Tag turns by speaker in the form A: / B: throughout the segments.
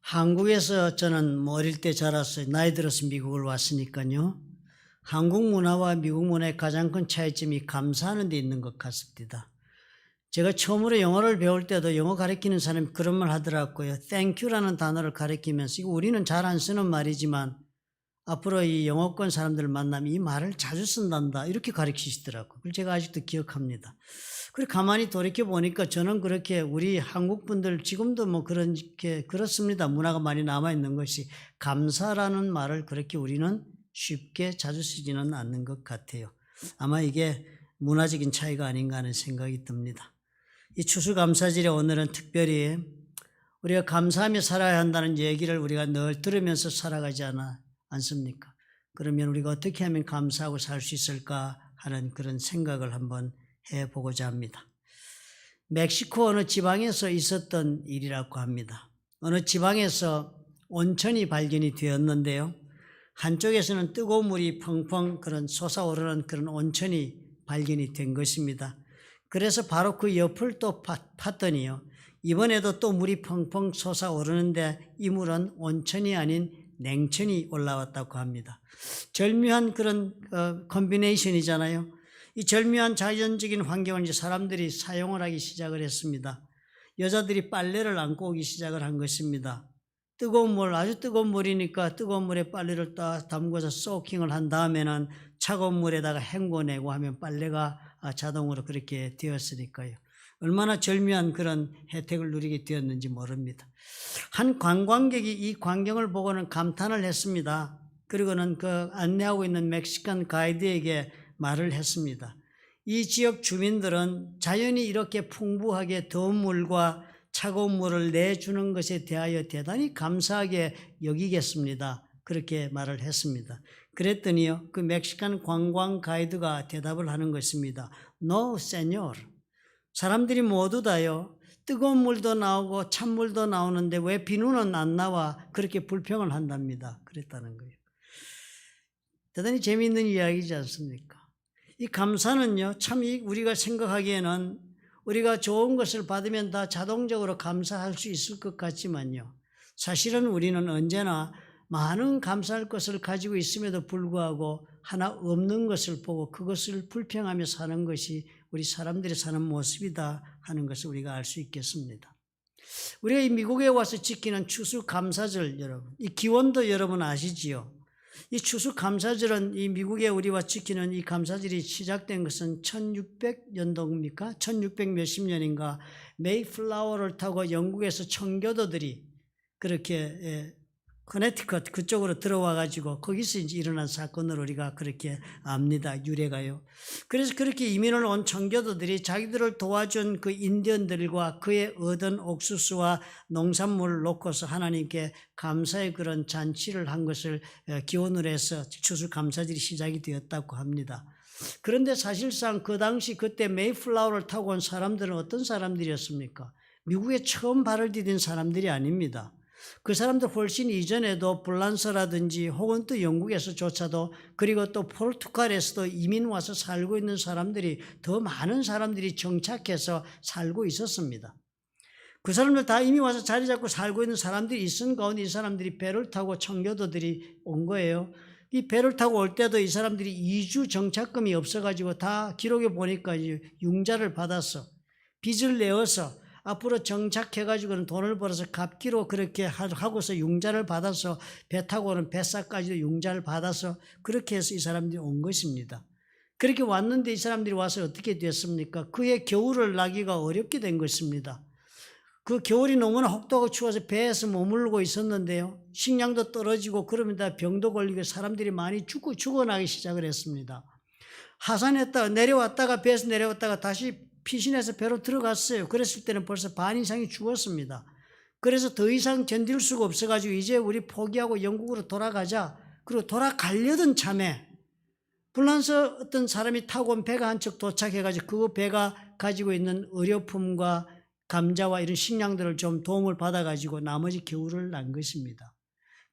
A: 한국에서 저는 뭐 어릴 때 자랐어요. 나이 들어서 미국을 왔으니까요. 한국 문화와 미국 문화의 가장 큰 차이점이 감사하는 데 있는 것 같습니다. 제가 처음으로 영어를 배울 때도 영어 가르치는 사람이 그런 말 하더라고요. Thank you라는 단어를 가르치면서 이거 우리는 잘 안 쓰는 말이지만 앞으로 이 영어권 사람들을 만나면 이 말을 자주 쓴단다 이렇게 가르치시더라고요. 그걸 제가 아직도 기억합니다. 그리고 가만히 돌이켜 보니까 저는 그렇게 우리 한국 분들 지금도 뭐 그렇습니다. 문화가 많이 남아 있는 것이 감사라는 말을 그렇게 우리는 쉽게 자주 쓰지는 않는 것 같아요. 아마 이게 문화적인 차이가 아닌가 하는 생각이 듭니다. 이 추수감사절에 오늘은 특별히 우리가 감사하며 살아야 한다는 얘기를 우리가 늘 들으면서 살아가지 않습니까? 그러면 우리가 어떻게 하면 감사하고 살 수 있을까 하는 그런 생각을 한번 해보고자 합니다. 멕시코 어느 지방에서 있었던 일이라고 합니다. 어느 지방에서 온천이 발견이 되었는데요. 한쪽에서는 뜨거운 물이 펑펑 그런 솟아오르는 그런 온천이 발견이 된 것입니다. 그래서 바로 그 옆을 또 팠더니요. 이번에도 또 물이 펑펑 솟아오르는데 이 물은 온천이 아닌 냉천이 올라왔다고 합니다. 절묘한 그런 컨비네이션이잖아요. 이 절묘한 자연적인 환경을 이제 사람들이 사용을 하기 시작을 했습니다. 여자들이 빨래를 안고 오기 시작을 한 것입니다. 뜨거운 물, 아주 뜨거운 물이니까 뜨거운 물에 빨래를 딱 담궈서 소킹을 한 다음에는 차가운 물에다가 헹궈내고 하면 빨래가 자동으로 그렇게 되었으니까요. 얼마나 절묘한 그런 혜택을 누리게 되었는지 모릅니다. 한 관광객이 이 광경을 보고는 감탄을 했습니다. 그리고는 그 안내하고 있는 멕시칸 가이드에게 말을 했습니다. 이 지역 주민들은 자연이 이렇게 풍부하게 더운 물과 차가운 물을 내주는 것에 대하여 대단히 감사하게 여기겠습니다. 그렇게 말을 했습니다. 그랬더니요, 그 멕시칸 관광 가이드가 대답을 하는 것입니다. No, señor. 사람들이 모두 다요, 뜨거운 물도 나오고 찬물도 나오는데 왜 비누는 안 나와? 그렇게 불평을 한답니다. 그랬다는 거예요. 대단히 재미있는 이야기지 않습니까? 이 감사는요, 참 우리가 생각하기에는 우리가 좋은 것을 받으면 다 자동적으로 감사할 수 있을 것 같지만요. 사실은 우리는 언제나 많은 감사할 것을 가지고 있음에도 불구하고 하나 없는 것을 보고 그것을 불평하며 사는 것이 우리 사람들이 사는 모습이다 하는 것을 우리가 알 수 있겠습니다. 우리가 이 미국에 와서 지키는 추수감사절 여러분, 이 기원도 여러분 아시지요? 이 추수감사절은 이 미국에 우리와 지키는 이 감사절이 시작된 것은 1600년도입니까? 1600 몇십 년인가 메이플라워를 타고 영국에서 청교도들이 그렇게 커네티컷 그쪽으로 들어와 가지고 거기서 이제 일어난 사건으로 우리가 그렇게 압니다. 유래가요. 그래서 그렇게 이민을 온 청교도들이 자기들을 도와준 그 인디언들과 그의 얻은 옥수수와 농산물을 놓고서 하나님께 감사의 그런 잔치를 한 것을 기원으로 해서 추수감사절이 시작이 되었다고 합니다. 그런데 사실상 그 당시 그때 메이플라워를 타고 온 사람들은 어떤 사람들이었습니까? 미국에 처음 발을 디딘 사람들이 아닙니다. 그 사람들 훨씬 이전에도 불란서라든지 혹은 또 영국에서조차도 그리고 또 포르투갈에서도 이민 와서 살고 있는 사람들이 더 많은 사람들이 정착해서 살고 있었습니다. 그 사람들 다 이미 와서 자리 잡고 살고 있는 사람들이 있은 가운데 이 사람들이 배를 타고 청교도들이 온 거예요. 이 배를 타고 올 때도 이 사람들이 이주 정착금이 없어가지고 다 기록에 보니까 융자를 받아서 빚을 내어서 앞으로 정착해가지고는 돈을 벌어서 갚기로 그렇게 하고서 융자를 받아서 배 타고는 뱃사까지도 융자를 받아서 그렇게 해서 이 사람들이 온 것입니다. 그렇게 왔는데 이 사람들이 와서 어떻게 됐습니까? 그의 겨울을 나기가 어렵게 된 것입니다. 그 겨울이 너무나 혹독하고 추워서 배에서 머물고 있었는데요. 식량도 떨어지고 그러면다 병도 걸리고 사람들이 많이 죽어나기 시작을 했습니다. 하산했다가 내려왔다가 배에서 내려왔다가 다시 피신해서 배로 들어갔어요. 그랬을 때는 벌써 반 이상이 죽었습니다. 그래서 더 이상 견딜 수가 없어가지고 이제 우리 포기하고 영국으로 돌아가자. 그리고 돌아가려던 참에 불란서 어떤 사람이 타고 온 배가 한 척 도착해가지고 그 배가 가지고 있는 의료품과 감자와 이런 식량들을 좀 도움을 받아가지고 나머지 겨울을 난 것입니다.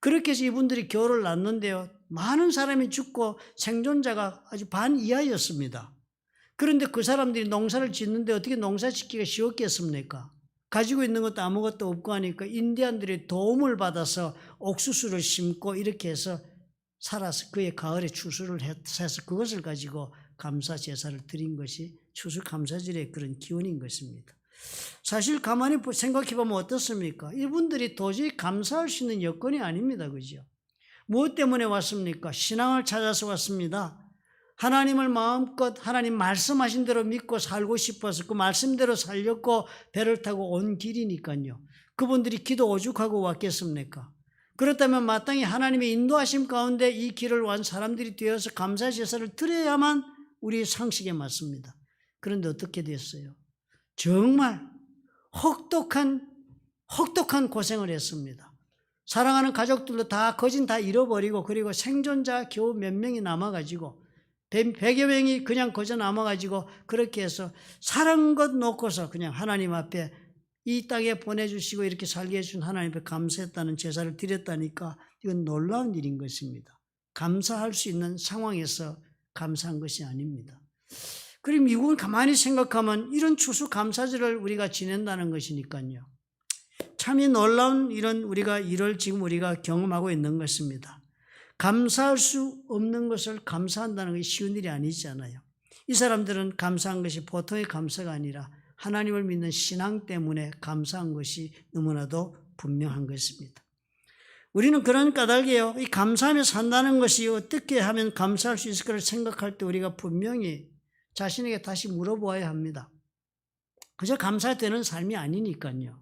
A: 그렇게 해서 이분들이 겨울을 났는데요. 많은 사람이 죽고 생존자가 아주 반 이하였습니다. 그런데 그 사람들이 농사를 짓는데 어떻게 농사 짓기가 쉬웠겠습니까? 가지고 있는 것도 아무것도 없고 하니까 인디안들이 도움을 받아서 옥수수를 심고 이렇게 해서 살아서 그의 가을에 추수를 해서 그것을 가지고 감사 제사를 드린 것이 추수감사절의 그런 기원인 것입니다. 사실 가만히 생각해 보면 어떻습니까? 이분들이 도저히 감사할 수 있는 여건이 아닙니다. 그죠? 무엇 때문에 왔습니까? 신앙을 찾아서 왔습니다. 하나님을 마음껏 하나님 말씀하신 대로 믿고 살고 싶어서 그 말씀대로 살렸고 배를 타고 온 길이니까요. 그분들이 기도 오죽하고 왔겠습니까? 그렇다면 마땅히 하나님의 인도하심 가운데 이 길을 온 사람들이 되어서 감사 제사를 드려야만 우리의 상식에 맞습니다. 그런데 어떻게 됐어요? 정말 혹독한 고생을 했습니다. 사랑하는 가족들도 다 거진 다 잃어버리고 그리고 생존자 겨우 몇 명이 남아가지고 100여 명이 그냥 거저 남아가지고 그렇게 해서 사는 것 놓고서 그냥 하나님 앞에 이 땅에 보내주시고 이렇게 살게 해준 하나님 앞에 감사했다는 제사를 드렸다니까 이건 놀라운 일인 것입니다. 감사할 수 있는 상황에서 감사한 것이 아닙니다. 그리고 미국은 가만히 생각하면 이런 추수감사절을 우리가 지낸다는 것이니까요. 참이 놀라운 이런 우리가 일을 지금 우리가 경험하고 있는 것입니다. 감사할 수 없는 것을 감사한다는 것이 쉬운 일이 아니잖아요. 이 사람들은 감사한 것이 보통의 감사가 아니라 하나님을 믿는 신앙 때문에 감사한 것이 너무나도 분명한 것입니다. 우리는 그런 까닭이에요. 이 감사하며 산다는 것이 어떻게 하면 감사할 수 있을까를 생각할 때 우리가 분명히 자신에게 다시 물어보아야 합니다. 그저 감사되는 삶이 아니니까요.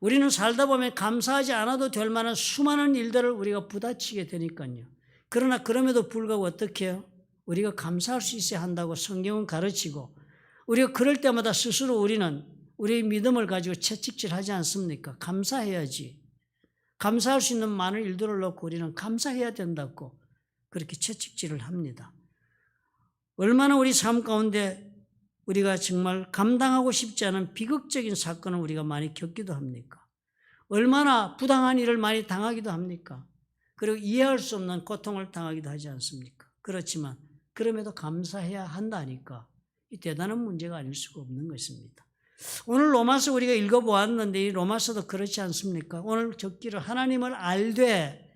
A: 우리는 살다 보면 감사하지 않아도 될 만한 수많은 일들을 우리가 부딪히게 되니까요. 그러나 그럼에도 불구하고 어떻게 해요? 우리가 감사할 수 있어야 한다고 성경은 가르치고 우리가 그럴 때마다 스스로 우리는 우리의 믿음을 가지고 채찍질하지 않습니까? 감사해야지. 감사할 수 있는 많은 일들을 놓고 우리는 감사해야 된다고 그렇게 채찍질을 합니다. 얼마나 우리 삶 가운데 우리가 정말 감당하고 싶지 않은 비극적인 사건을 우리가 많이 겪기도 합니까? 얼마나 부당한 일을 많이 당하기도 합니까? 그리고 이해할 수 없는 고통을 당하기도 하지 않습니까? 그렇지만 그럼에도 감사해야 한다니까 이 대단한 문제가 아닐 수가 없는 것입니다. 오늘 로마서 우리가 읽어보았는데 이 로마서도 그렇지 않습니까? 오늘 적기를 하나님을 알되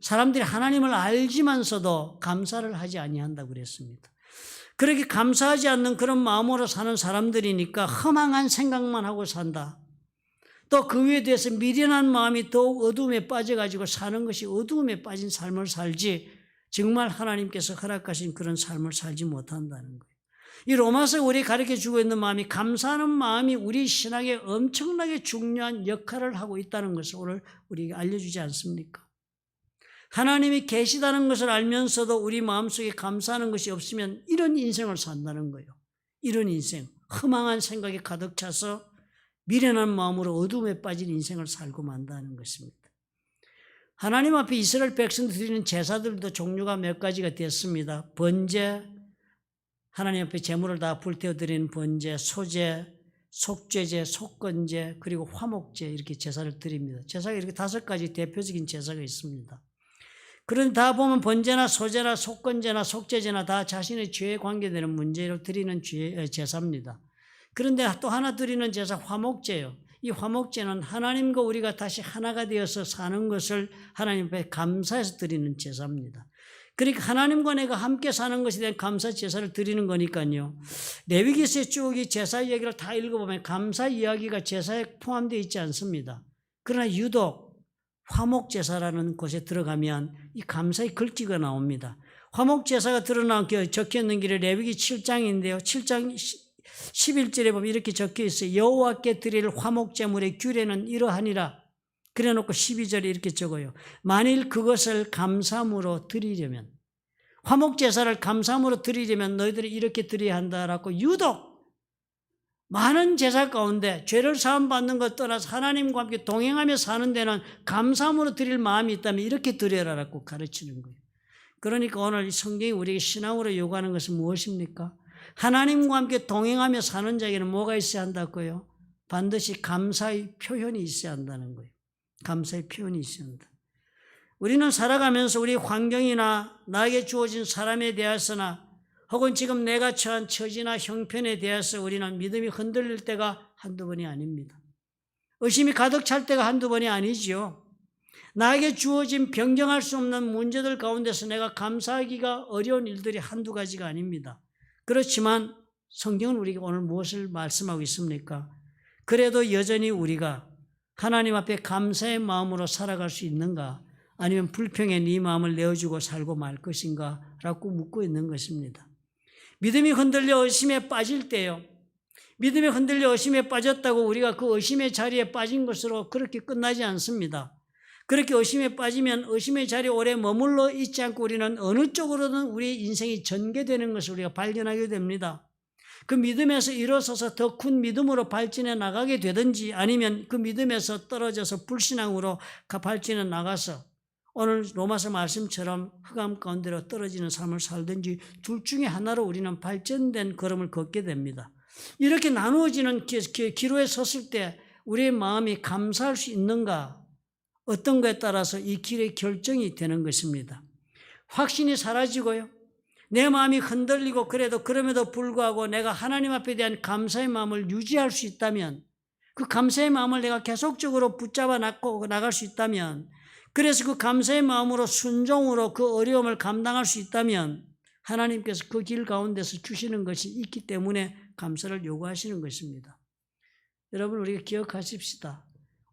A: 사람들이 하나님을 알지만서도 감사를 하지 아니한다고 그랬습니다. 그렇게 감사하지 않는 그런 마음으로 사는 사람들이니까 허망한 생각만 하고 산다. 또 그 위에 대해서 미련한 마음이 더욱 어두움에 빠져가지고 사는 것이 어두움에 빠진 삶을 살지 정말 하나님께서 허락하신 그런 삶을 살지 못한다는 거예요. 이 로마서 우리 가르쳐주고 있는 마음이 감사하는 마음이 우리 신앙에 엄청나게 중요한 역할을 하고 있다는 것을 오늘 우리에게 알려주지 않습니까? 하나님이 계시다는 것을 알면서도 우리 마음속에 감사하는 것이 없으면 이런 인생을 산다는 거예요. 이런 인생, 허망한 생각이 가득 차서 미련한 마음으로 어둠에 빠진 인생을 살고 만다는 것입니다. 하나님 앞에 이스라엘 백성들 드리는 제사들도 종류가 몇 가지가 됐습니다. 번제, 하나님 앞에 제물을 다 불태워 드리는 번제, 소제, 속죄제, 속건제, 그리고 화목제 이렇게 제사를 드립니다. 제사가 이렇게 5가지 대표적인 제사가 있습니다. 그런데 다 보면 번제나 소제나 속건제나 속죄제나 다 자신의 죄에 관계되는 문제로 드리는 제사입니다. 그런데 또 하나 드리는 제사 화목제예요. 이 화목제는 하나님과 우리가 다시 하나가 되어서 사는 것을 하나님 앞에 감사해서 드리는 제사입니다. 그러니까 하나님과 내가 함께 사는 것에 대한 감사 제사를 드리는 거니까요. 레위기서의 쭉 이 제사 이야기를 다 읽어보면 감사 이야기가 제사에 포함되어 있지 않습니다. 그러나 유독 화목제사라는 곳에 들어가면 이 감사의 글귀가 나옵니다. 화목제사가 적혀 있는 길에 레위기 7장인데요. 7장 11절에 보면 이렇게 적혀 있어요. 여호와께 드릴 화목제물의 규례는 이러하니라. 그래놓고 12절에 이렇게 적어요. 만일 그것을 감사함으로 드리려면, 화목제사를 감사함으로 드리려면 너희들이 이렇게 드려야 한다라고 유독 많은 제사 가운데 죄를 사함받는 것 떠나서 하나님과 함께 동행하며 사는 데는 감사함으로 드릴 마음이 있다면 이렇게 드려라라고 가르치는 거예요. 그러니까 오늘 성경이 우리에게 신앙으로 요구하는 것은 무엇입니까? 하나님과 함께 동행하며 사는 자에게는 뭐가 있어야 한다고요? 반드시 감사의 표현이 있어야 한다는 거예요. 감사의 표현이 있어야 한다. 우리는 살아가면서 우리 환경이나 나에게 주어진 사람에 대해서나 혹은 지금 내가 처한 처지나 형편에 대해서 우리는 믿음이 흔들릴 때가 한두 번이 아닙니다. 의심이 가득 찰 때가 한두 번이 아니지요. 나에게 주어진 변경할 수 없는 문제들 가운데서 내가 감사하기가 어려운 일들이 한두 가지가 아닙니다. 그렇지만 성경은 우리에게 오늘 무엇을 말씀하고 있습니까? 그래도 여전히 우리가 하나님 앞에 감사의 마음으로 살아갈 수 있는가? 아니면 불평에 네 마음을 내어주고 살고 말 것인가? 라고 묻고 있는 것입니다. 믿음이 흔들려 의심에 빠질 때요. 믿음이 흔들려 의심에 빠졌다고 우리가 그 의심의 자리에 빠진 것으로 그렇게 끝나지 않습니다. 그렇게 의심에 빠지면 의심의 자리에 오래 머물러 있지 않고 우리는 어느 쪽으로든 우리의 인생이 전개되는 것을 우리가 발견하게 됩니다. 그 믿음에서 일어서서 더 큰 믿음으로 발전해 나가게 되든지 아니면 그 믿음에서 떨어져서 불신앙으로 발전해 나가서 오늘 로마서 말씀처럼 흑암 가운데로 떨어지는 삶을 살든지 둘 중에 하나로 우리는 발전된 걸음을 걷게 됩니다. 이렇게 나누어지는 기로에 섰을 때 우리의 마음이 감사할 수 있는가? 어떤 것에 따라서 이 길의 결정이 되는 것입니다. 확신이 사라지고요. 내 마음이 흔들리고 그럼에도 불구하고 내가 하나님 앞에 대한 감사의 마음을 유지할 수 있다면 그 감사의 마음을 내가 계속적으로 붙잡아 나갈 수 있다면 그래서 그 감사의 마음으로 순종으로 그 어려움을 감당할 수 있다면 하나님께서 그 길 가운데서 주시는 것이 있기 때문에 감사를 요구하시는 것입니다. 여러분 우리가 기억하십시다.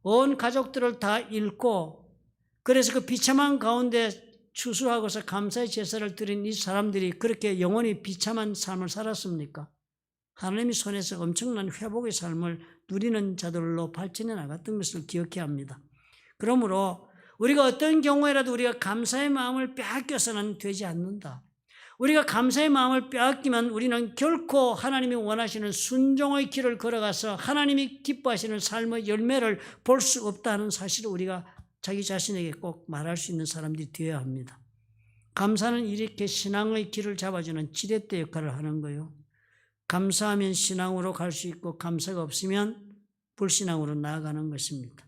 A: 온 가족들을 다 잃고 그래서 그 비참한 가운데 추수하고서 감사의 제사를 드린 이 사람들이 그렇게 영원히 비참한 삶을 살았습니까? 하나님의 손에서 엄청난 회복의 삶을 누리는 자들로 발전해 나갔던 것을 기억해야 합니다. 그러므로 우리가 어떤 경우에라도 우리가 감사의 마음을 빼앗겨서는 되지 않는다. 우리가 감사의 마음을 빼앗기면 우리는 결코 하나님이 원하시는 순종의 길을 걸어가서 하나님이 기뻐하시는 삶의 열매를 볼 수 없다는 사실을 우리가 자기 자신에게 꼭 말할 수 있는 사람들이 되어야 합니다. 감사는 이렇게 신앙의 길을 잡아주는 지렛대 역할을 하는 거예요. 감사하면 신앙으로 갈 수 있고 감사가 없으면 불신앙으로 나아가는 것입니다.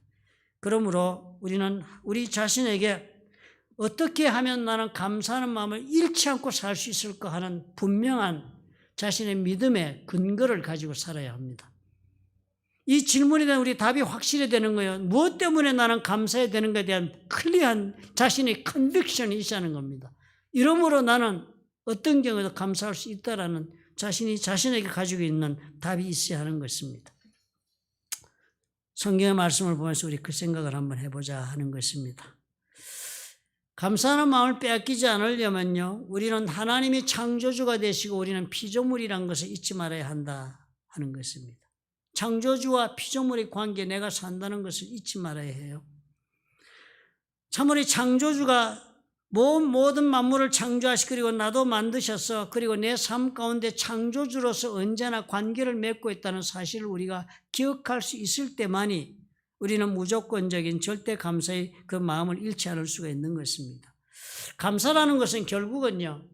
A: 그러므로 우리는 우리 자신에게 어떻게 하면 나는 감사하는 마음을 잃지 않고 살 수 있을까 하는 분명한 자신의 믿음의 근거를 가지고 살아야 합니다. 이 질문에 대한 우리 답이 확실히 되는 거예요. 무엇 때문에 나는 감사해야 되는가에 대한 클리어한 자신의 컨빅션이 있어야 하는 겁니다. 이러므로 나는 어떤 경우에도 감사할 수 있다라는 자신이 자신에게 가지고 있는 답이 있어야 하는 것입니다. 성경의 말씀을 보면서 우리 그 생각을 한번 해보자 하는 것입니다. 감사하는 마음을 빼앗기지 않으려면요, 우리는 하나님이 창조주가 되시고 우리는 피조물이라는 것을 잊지 말아야 한다 하는 것입니다. 창조주와 피조물의 관계, 내가 산다는 것을 잊지 말아야 해요. 참으로 창조주가 모든 만물을 창조하시고 그리고 나도 만드셔서 그리고 내 삶 가운데 창조주로서 언제나 관계를 맺고 있다는 사실을 우리가 기억할 수 있을 때만이 우리는 무조건적인 절대 감사의 그 마음을 잃지 않을 수가 있는 것입니다. 감사라는 것은 결국은요,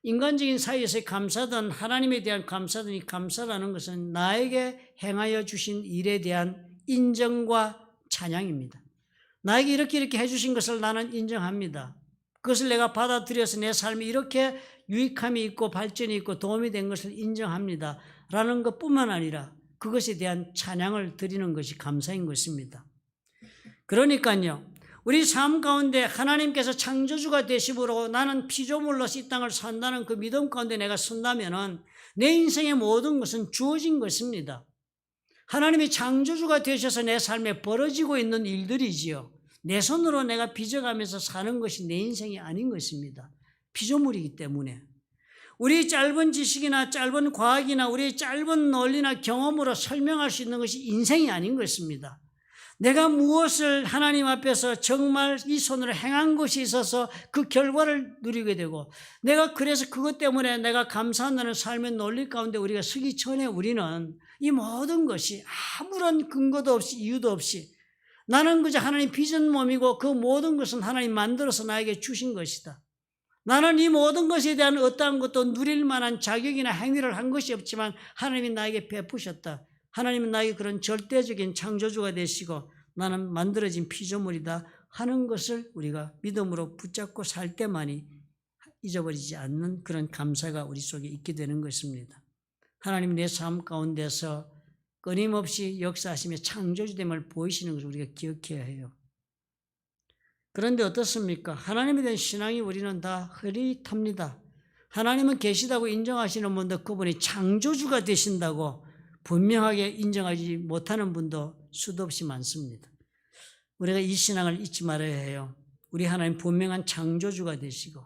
A: 인간적인 사이에서의 감사든 하나님에 대한 감사든 이 감사라는 것은 나에게 행하여 주신 일에 대한 인정과 찬양입니다. 나에게 이렇게 해주신 것을 나는 인정합니다. 그것을 내가 받아들여서 내 삶이 이렇게 유익함이 있고 발전이 있고 도움이 된 것을 인정합니다. 라는 것뿐만 아니라 그것에 대한 찬양을 드리는 것이 감사인 것입니다. 그러니까요, 우리 삶 가운데 하나님께서 창조주가 되심으로 나는 피조물로서 이 땅을 산다는 그 믿음 가운데 내가 선다면은 내 인생의 모든 것은 주어진 것입니다. 하나님이 창조주가 되셔서 내 삶에 벌어지고 있는 일들이지요. 내 손으로 내가 빚어가면서 사는 것이 내 인생이 아닌 것입니다. 피조물이기 때문에. 우리 짧은 지식이나 짧은 과학이나 우리의 짧은 논리나 경험으로 설명할 수 있는 것이 인생이 아닌 것입니다. 내가 무엇을 하나님 앞에서 정말 이 손으로 행한 것이 있어서 그 결과를 누리게 되고 내가 그래서 그것 때문에 내가 감사한다는 삶의 논리 가운데 우리가 서기 전에 우리는 이 모든 것이 아무런 근거도 없이 이유도 없이 나는 그저 하나님 빚은 몸이고 그 모든 것은 하나님 만들어서 나에게 주신 것이다. 나는 이 모든 것에 대한 어떠한 것도 누릴 만한 자격이나 행위를 한 것이 없지만 하나님이 나에게 베푸셨다. 하나님은 나에게 그런 절대적인 창조주가 되시고 나는 만들어진 피조물이다 하는 것을 우리가 믿음으로 붙잡고 살 때만이 잊어버리지 않는 그런 감사가 우리 속에 있게 되는 것입니다. 하나님 내 삶 가운데서 끊임없이 역사하시며 창조주됨을 보이시는 것을 우리가 기억해야 해요. 그런데 어떻습니까? 하나님에 대한 신앙이 우리는 다 흐릿합니다. 하나님은 계시다고 인정하시는 분도 그분이 창조주가 되신다고 분명하게 인정하지 못하는 분도 수도 없이 많습니다. 우리가 이 신앙을 잊지 말아야 해요. 우리 하나님 분명한 창조주가 되시고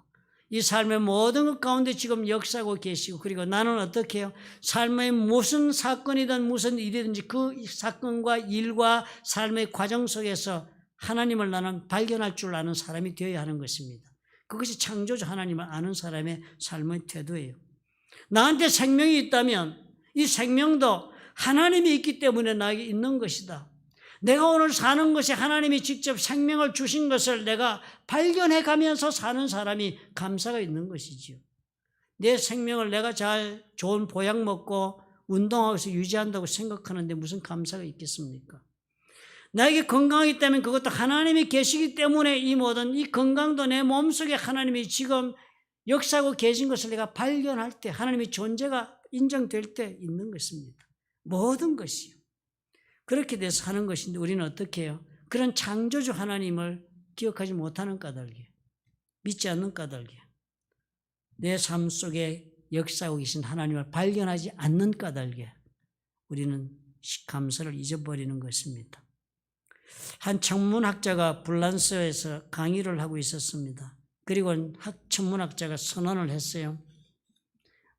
A: 이 삶의 모든 것 가운데 지금 역사하고 계시고 그리고 나는 어떻게 해요? 삶의 무슨 사건이든 무슨 일이든지 그 사건과 일과 삶의 과정 속에서 하나님을 나는 발견할 줄 아는 사람이 되어야 하는 것입니다. 그것이 창조주 하나님을 아는 사람의 삶의 태도예요. 나한테 생명이 있다면 이 생명도 하나님이 있기 때문에 나에게 있는 것이다. 내가 오늘 사는 것이 하나님이 직접 생명을 주신 것을 내가 발견해 가면서 사는 사람이 감사가 있는 것이지요. 내 생명을 내가 잘 좋은 보약 먹고 운동하면서 유지한다고 생각하는데 무슨 감사가 있겠습니까? 나에게 건강이 있다면 그것도 하나님이 계시기 때문에 이 모든 이 건강도 내 몸속에 하나님이 지금 역사하고 계신 것을 내가 발견할 때 하나님의 존재가 인정될 때 있는 것입니다. 모든 것이요. 그렇게 돼서 사는 것인데 우리는 어떻게 해요? 그런 창조주 하나님을 기억하지 못하는 까닭이에요. 믿지 않는 까닭이에요. 내 삶 속에 역사하고 계신 하나님을 발견하지 않는 까닭에 우리는 감사를 잊어버리는 것입니다. 한 천문학자가 불란서에서 강의를 하고 있었습니다. 그리고 천문학자가 선언을 했어요.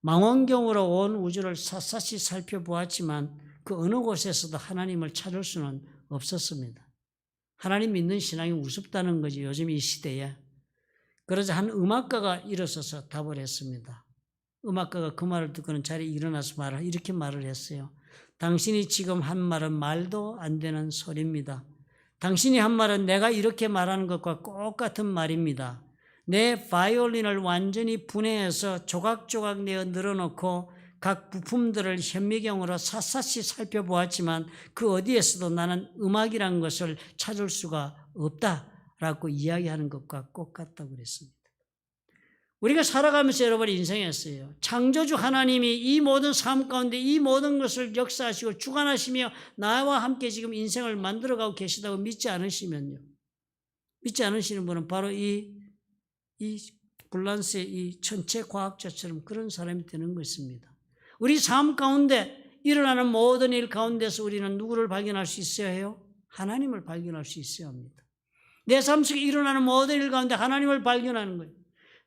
A: 망원경으로 온 우주를 샅샅이 살펴보았지만 그 어느 곳에서도 하나님을 찾을 수는 없었습니다. 하나님 믿는 신앙이 우습다는 거지 요즘 이 시대에. 그러자 한 음악가가 일어서서 답을 했습니다. 음악가가 그 말을 듣고는 자리에 일어나서 이렇게 말을 했어요. 당신이 지금 한 말은 말도 안 되는 소리입니다. 당신이 한 말은 내가 이렇게 말하는 것과 똑같은 말입니다. 내 바이올린을 완전히 분해해서 조각조각 내어 늘어놓고 각 부품들을 현미경으로 샅샅이 살펴보았지만 그 어디에서도 나는 음악이란 것을 찾을 수가 없다라고 이야기하는 것과 똑같다고 그랬습니다. 우리가 살아가면서 여러분 인생했어요. 창조주 하나님이 이 모든 삶 가운데 이 모든 것을 역사하시고 주관하시며 나와 함께 지금 인생을 만들어가고 계시다고 믿지 않으시면요. 믿지 않으시는 분은 바로 이 불란스의 이 천체 과학자처럼 그런 사람이 되는 것입니다. 우리 삶 가운데 일어나는 모든 일 가운데서 우리는 누구를 발견할 수 있어야 해요? 하나님을 발견할 수 있어야 합니다. 내 삶 속에 일어나는 모든 일 가운데 하나님을 발견하는 거예요.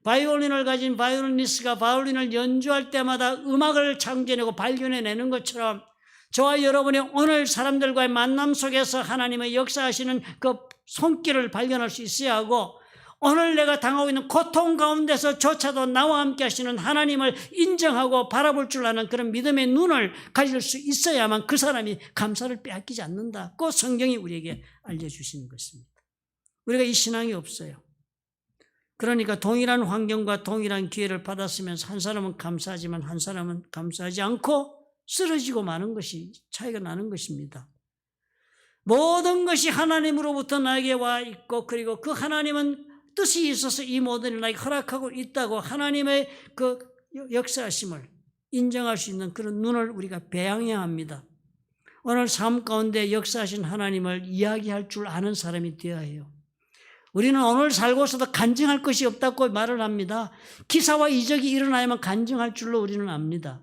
A: 바이올린을 가진 바이올리니스트가 바이올린을 연주할 때마다 음악을 창조해내고 발견해내는 것처럼 저와 여러분이 오늘 사람들과의 만남 속에서 하나님의 역사하시는 그 손길을 발견할 수 있어야 하고 오늘 내가 당하고 있는 고통 가운데서조차도 나와 함께 하시는 하나님을 인정하고 바라볼 줄 아는 그런 믿음의 눈을 가질 수 있어야만 그 사람이 감사를 빼앗기지 않는다고 성경이 우리에게 알려주시는 것입니다. 우리가 이 신앙이 없어요. 그러니까 동일한 환경과 동일한 기회를 받았으면서 한 사람은 감사하지만 한 사람은 감사하지 않고 쓰러지고 마는 것이 차이가 나는 것입니다. 모든 것이 하나님으로부터 나에게 와 있고 그리고 그 하나님은 뜻이 있어서 이 모든 일을 나에게 허락하고 있다고 하나님의 그 역사하심을 인정할 수 있는 그런 눈을 우리가 배양해야 합니다. 오늘 삶 가운데 역사하신 하나님을 이야기할 줄 아는 사람이 되어야 해요. 우리는 오늘 살고서도 간증할 것이 없다고 말을 합니다. 기사와 이적이 일어나야만 간증할 줄로 우리는 압니다.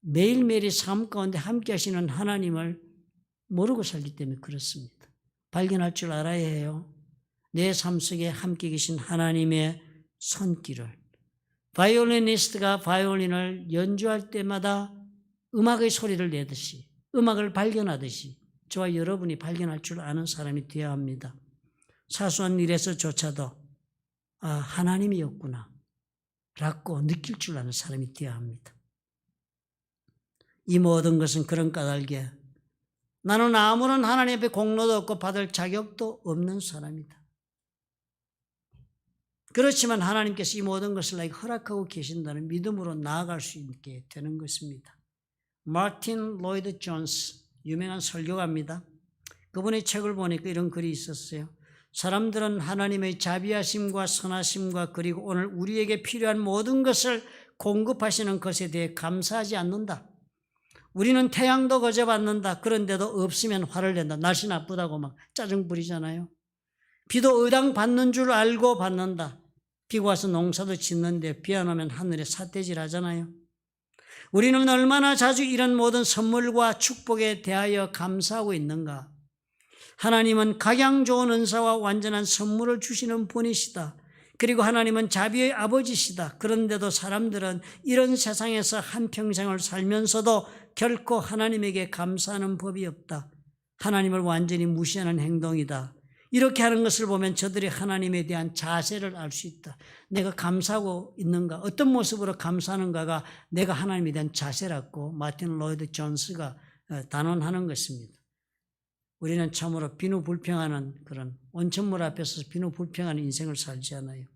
A: 매일매일의 삶 가운데 함께 하시는 하나님을 모르고 살기 때문에 그렇습니다. 발견할 줄 알아야 해요. 내 삶 속에 함께 계신 하나님의 손길을. 바이올리니스트가 바이올린을 연주할 때마다 음악의 소리를 내듯이 음악을 발견하듯이 저와 여러분이 발견할 줄 아는 사람이 되어야 합니다. 사소한 일에서조차도 하나님이었구나 라고 느낄 줄 아는 사람이 되어야 합니다. 이 모든 것은 그런 까닭에 나는 아무런 하나님 앞에 공로도 없고 받을 자격도 없는 사람이다. 그렇지만 하나님께서 이 모든 것을 나에게 허락하고 계신다는 믿음으로 나아갈 수 있게 되는 것입니다. 마틴 로이드 존스 유명한 설교가입니다. 그분의 책을 보니까 이런 글이 있었어요. 사람들은 하나님의 자비하심과 선하심과 그리고 오늘 우리에게 필요한 모든 것을 공급하시는 것에 대해 감사하지 않는다. 우리는 태양도 거저 받는다. 그런데도 없으면 화를 낸다. 날씨 나쁘다고 막 짜증 부리잖아요. 비도 의당 받는 줄 알고 받는다. 비가 와서 농사도 짓는데 비 안 오면 하늘에 삿대질 하잖아요. 우리는 얼마나 자주 이런 모든 선물과 축복에 대하여 감사하고 있는가. 하나님은 각양 좋은 은사와 완전한 선물을 주시는 분이시다. 그리고 하나님은 자비의 아버지시다. 그런데도 사람들은 이런 세상에서 한평생을 살면서도 결코 하나님에게 감사하는 법이 없다. 하나님을 완전히 무시하는 행동이다. 이렇게 하는 것을 보면 저들이 하나님에 대한 자세를 알 수 있다. 내가 감사하고 있는가, 어떤 모습으로 감사하는가가 내가 하나님에 대한 자세라고 마틴 로이드 존스가 단언하는 것입니다. 우리는 참으로 비누불평하는 그런 온천물 앞에서 비누불평하는 인생을 살지 않아요.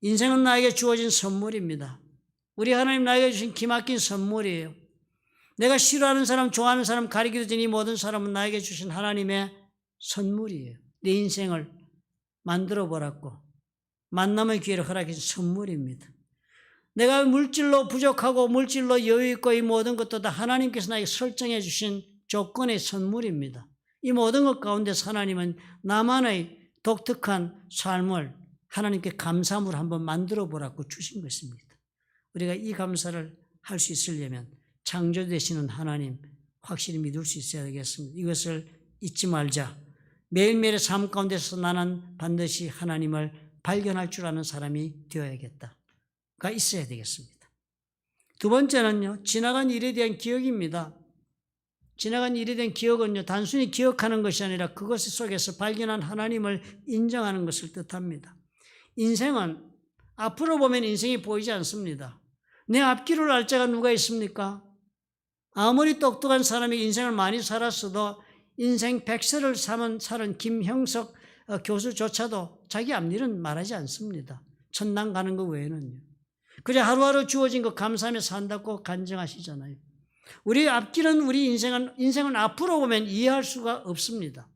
A: 인생은 나에게 주어진 선물입니다. 우리 하나님 나에게 주신 기막힌 선물이에요. 내가 싫어하는 사람, 좋아하는 사람 가리기도 전에 이 모든 사람은 나에게 주신 하나님의 선물이에요. 내 인생을 만들어 보라고 만남의 기회를 허락해 준 선물입니다. 내가 물질로 부족하고 물질로 여유 있고 이 모든 것도 다 하나님께서 나에게 설정해 주신 조건의 선물입니다. 이 모든 것 가운데서 하나님은 나만의 독특한 삶을 하나님께 감사함으로 한번 만들어 보라고 주신 것입니다. 우리가 이 감사를 할 수 있으려면 창조되시는 하나님 확실히 믿을 수 있어야 되겠습니다. 이것을 잊지 말자. 매일매일의 삶 가운데서 나는 반드시 하나님을 발견할 줄 아는 사람이 되어야겠다가 있어야 되겠습니다. 두 번째는요, 지나간 일에 대한 기억입니다. 지나간 일에 대한 기억은요, 단순히 기억하는 것이 아니라 그것 속에서 발견한 하나님을 인정하는 것을 뜻합니다. 인생은 앞으로 보면 인생이 보이지 않습니다. 내 앞길을 알 자가 누가 있습니까? 아무리 똑똑한 사람이 인생을 많이 살았어도 인생 100세를 살은 김형석 교수조차도 자기 앞일은 말하지 않습니다. 천당 가는 것 외에는요. 그저 하루하루 주어진 것 감사하며 산다고 간증하시잖아요. 우리 앞길은 우리 인생은 앞으로 보면 이해할 수가 없습니다.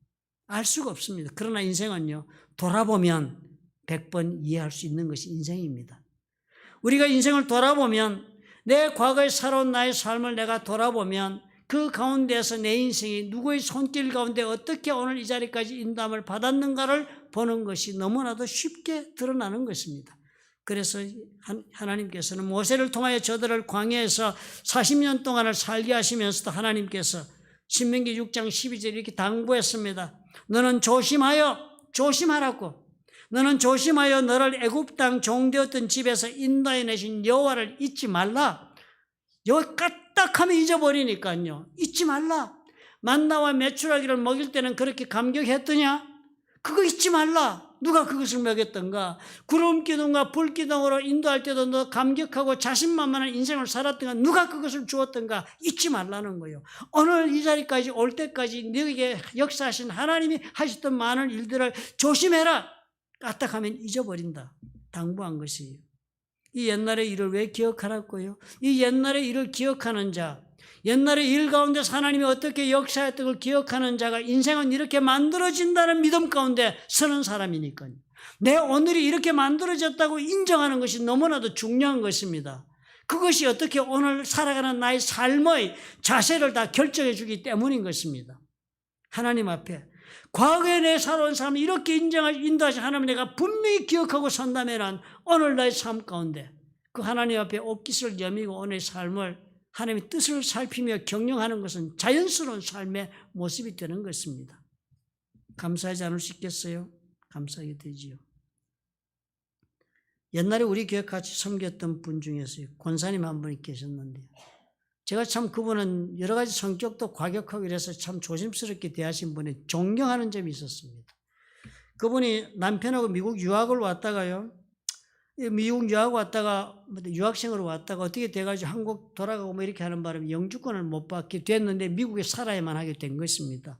A: 알 수가 없습니다. 그러나 인생은요, 돌아보면 100번 이해할 수 있는 것이 인생입니다. 우리가 인생을 돌아보면 내 과거에 살아온 나의 삶을 내가 돌아보면 그 가운데서 내 인생이 누구의 손길 가운데 어떻게 오늘 이 자리까지 인도함을 받았는가를 보는 것이 너무나도 쉽게 드러나는 것입니다. 그래서 하나님께서는 모세를 통하여 저들을 광야에서 40년 동안을 살게 하시면서도 하나님께서 신명기 6장 12절 이렇게 당부했습니다. 너는 조심하라고. 너는 조심하여 너를 애굽 땅 종되었던 집에서 인도해 내신 여호와를 잊지 말라. 여호와 까딱하면 잊어버리니까요. 잊지 말라. 만나와 메추라기를 먹일 때는 그렇게 감격했더냐? 그거 잊지 말라. 누가 그것을 먹였던가? 구름기둥과 불기둥으로 인도할 때도 너 감격하고 자신만만한 인생을 살았던가? 누가 그것을 주었던가? 잊지 말라는 거예요. 오늘 이 자리까지 올 때까지 너에게 역사하신 하나님이 하셨던 많은 일들을 조심해라. 까딱하면 잊어버린다. 당부한 것이에요. 이 옛날의 일을 왜 기억하라고요? 이 옛날의 일을 기억하는 자, 옛날의 일 가운데서 하나님이 어떻게 역사했던 걸 기억하는 자가 인생은 이렇게 만들어진다는 믿음 가운데 서는 사람이니까요. 내 오늘이 이렇게 만들어졌다고 인정하는 것이 너무나도 중요한 것입니다. 그것이 어떻게 오늘 살아가는 나의 삶의 자세를 다 결정해 주기 때문인 것입니다. 하나님 앞에 과거에 내 살아온 삶을 이렇게 인도하신 하나님 내가 분명히 기억하고 산다면 오늘 나의 삶 가운데 그 하나님 앞에 옷깃을 여미고 오늘의 삶을 하나님의 뜻을 살피며 경영하는 것은 자연스러운 삶의 모습이 되는 것입니다. 감사하지 않을 수 있겠어요? 감사하게 되지요. 옛날에 우리 교회 같이 섬겼던 분 중에서 권사님 한 분이 계셨는데요. 제가 참 그분은 여러 가지 성격도 과격하고 이래서 참 조심스럽게 대하신 분에 존경하는 점이 있었습니다. 그분이 남편하고 미국 유학을 왔다가요. 미국 유학 왔다가 유학생으로 왔다가 어떻게 돼가지고 한국 돌아가고 뭐 이렇게 하는 바람에 영주권을 못 받게 됐는데 미국에 살아야만 하게 된 것입니다.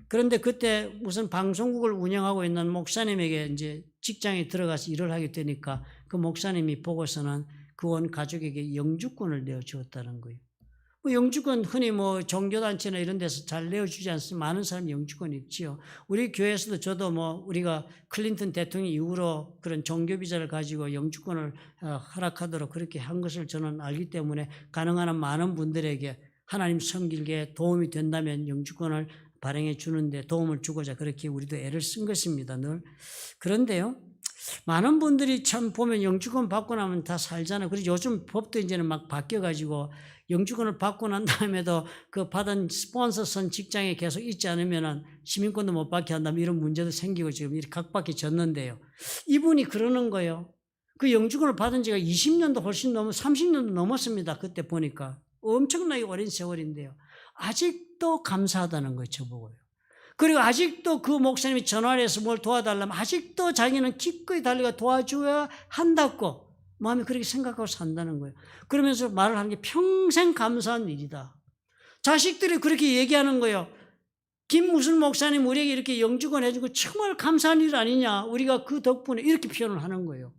A: 그런데 그때 무슨 방송국을 운영하고 있는 목사님에게 이제 직장에 들어가서 일을 하게 되니까 그 목사님이 보고서는 그 온 가족에게 영주권을 내어 주었다는 거예요. 뭐 영주권 흔히 뭐 종교단체나 이런 데서 잘 내어주지 않습니까? 많은 사람이 영주권이 있지요. 우리 교회에서도 저도 뭐 우리가 클린턴 대통령 이후로 그런 종교비자를 가지고 영주권을 허락하도록 그렇게 한 것을 저는 알기 때문에 가능한 한 많은 분들에게 하나님 섬기기에 도움이 된다면 영주권을 발행해 주는데 도움을 주고자 그렇게 우리도 애를 쓴 것입니다. 늘. 그런데요. 많은 분들이 참 보면 영주권 받고 나면 다 살잖아요. 그래서 요즘 법도 이제는 막 바뀌어가지고 영주권을 받고 난 다음에도 그 받은 스폰서선 직장에 계속 있지 않으면 시민권도 못 받게 한다면 이런 문제도 생기고 지금 이렇게 각박해졌는데요. 이분이 그러는 거예요. 그 영주권을 받은 지가 20년도 훨씬 넘어 30년도 넘었습니다. 그때 보니까. 엄청나게 오랜 세월인데요. 아직도 감사하다는 거예요. 저보고요. 그리고 아직도 그 목사님이 전화를 해서 뭘 도와달라면 아직도 자기는 기꺼이 달려가 도와줘야 한다고 마음이 그렇게 생각하고 산다는 거예요. 그러면서 말을 하는 게 평생 감사한 일이다. 자식들이 그렇게 얘기하는 거예요. 김무슨 목사님 우리에게 이렇게 영주권 해주고 정말 감사한 일 아니냐. 우리가 그 덕분에 이렇게 표현을 하는 거예요.